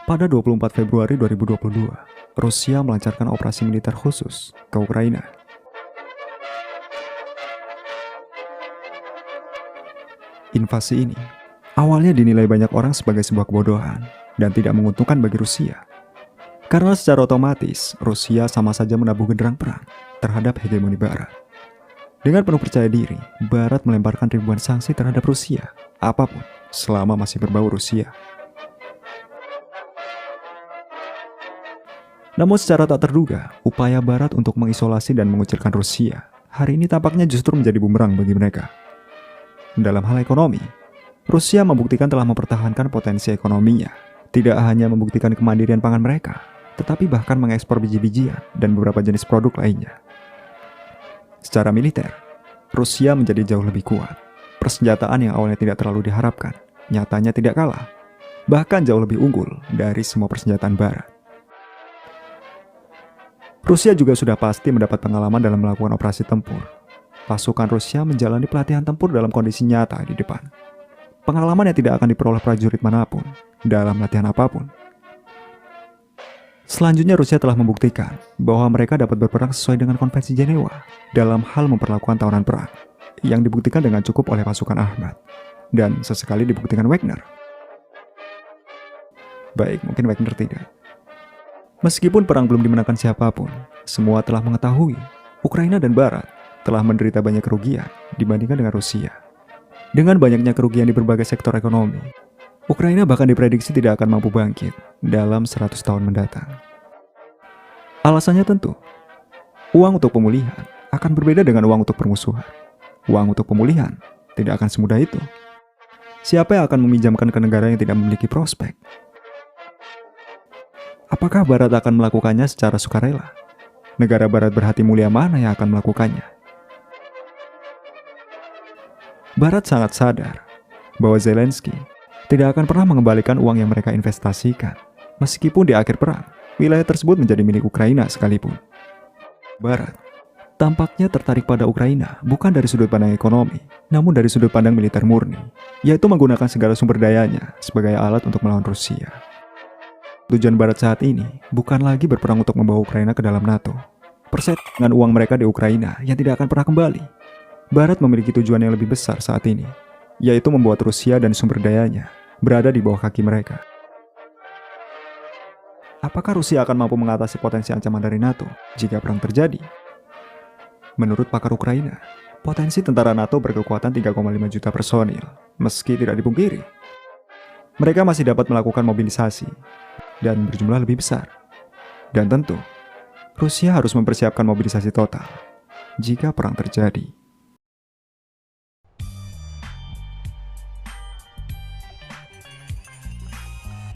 Pada 24 Februari 2022, Rusia melancarkan operasi militer khusus ke Ukraina. Invasi ini awalnya dinilai banyak orang sebagai sebuah kebodohan dan tidak menguntungkan bagi Rusia. Karena secara otomatis, Rusia sama saja menabuh genderang perang terhadap hegemoni Barat. Dengan penuh percaya diri, Barat melemparkan ribuan sanksi terhadap Rusia, apapun, selama masih berbau Rusia. Namun secara tak terduga, upaya Barat untuk mengisolasi dan mengucilkan Rusia hari ini tampaknya justru menjadi bumerang bagi mereka. Dalam hal ekonomi, Rusia membuktikan telah mempertahankan potensi ekonominya. Tidak hanya membuktikan kemandirian pangan mereka, tetapi bahkan mengekspor biji-bijian dan beberapa jenis produk lainnya. Secara militer, Rusia menjadi jauh lebih kuat. Persenjataan yang awalnya tidak terlalu diharapkan, nyatanya tidak kalah, bahkan jauh lebih unggul dari semua persenjataan Barat. Rusia juga sudah pasti mendapat pengalaman dalam melakukan operasi tempur. Pasukan Rusia menjalani pelatihan tempur dalam kondisi nyata di depan. Pengalaman yang tidak akan diperoleh prajurit manapun dalam latihan apapun. Selanjutnya Rusia telah membuktikan bahwa mereka dapat berperang sesuai dengan konvensi Jenewa dalam hal memperlakukan tawanan perang, yang dibuktikan dengan cukup oleh pasukan Ahmad, dan sesekali dibuktikan Wagner. Baik, mungkin Wagner tidak. Meskipun perang belum dimenangkan siapapun, semua telah mengetahui Ukraina dan Barat telah menderita banyak kerugian dibandingkan dengan Rusia. Dengan banyaknya kerugian di berbagai sektor ekonomi, Ukraina bahkan diprediksi tidak akan mampu bangkit dalam 100 tahun mendatang. Alasannya tentu, uang untuk pemulihan akan berbeda dengan uang untuk permusuhan. Uang untuk pemulihan tidak akan semudah itu. Siapa yang akan meminjamkan ke negara yang tidak memiliki prospek? Apakah Barat akan melakukannya secara sukarela? Negara Barat berhati mulia mana yang akan melakukannya? Barat sangat sadar bahwa Zelensky tidak akan pernah mengembalikan uang yang mereka investasikan, meskipun di akhir perang, wilayah tersebut menjadi milik Ukraina sekalipun. Barat tampaknya tertarik pada Ukraina bukan dari sudut pandang ekonomi, namun dari sudut pandang militer murni, yaitu menggunakan segala sumber dayanya sebagai alat untuk melawan Rusia. Tujuan Barat saat ini bukan lagi berperang untuk membawa Ukraina ke dalam NATO. Perset dengan uang mereka di Ukraina yang tidak akan pernah kembali. Barat memiliki tujuan yang lebih besar saat ini, yaitu membuat Rusia dan sumber dayanya berada di bawah kaki mereka. Apakah Rusia akan mampu mengatasi potensi ancaman dari NATO jika perang terjadi? Menurut pakar Ukraina, potensi tentara NATO berkekuatan 3,5 juta personil, meski tidak dipungkiri. Mereka masih dapat melakukan mobilisasi dan berjumlah lebih besar. Dan tentu, Rusia harus mempersiapkan mobilisasi total jika perang terjadi.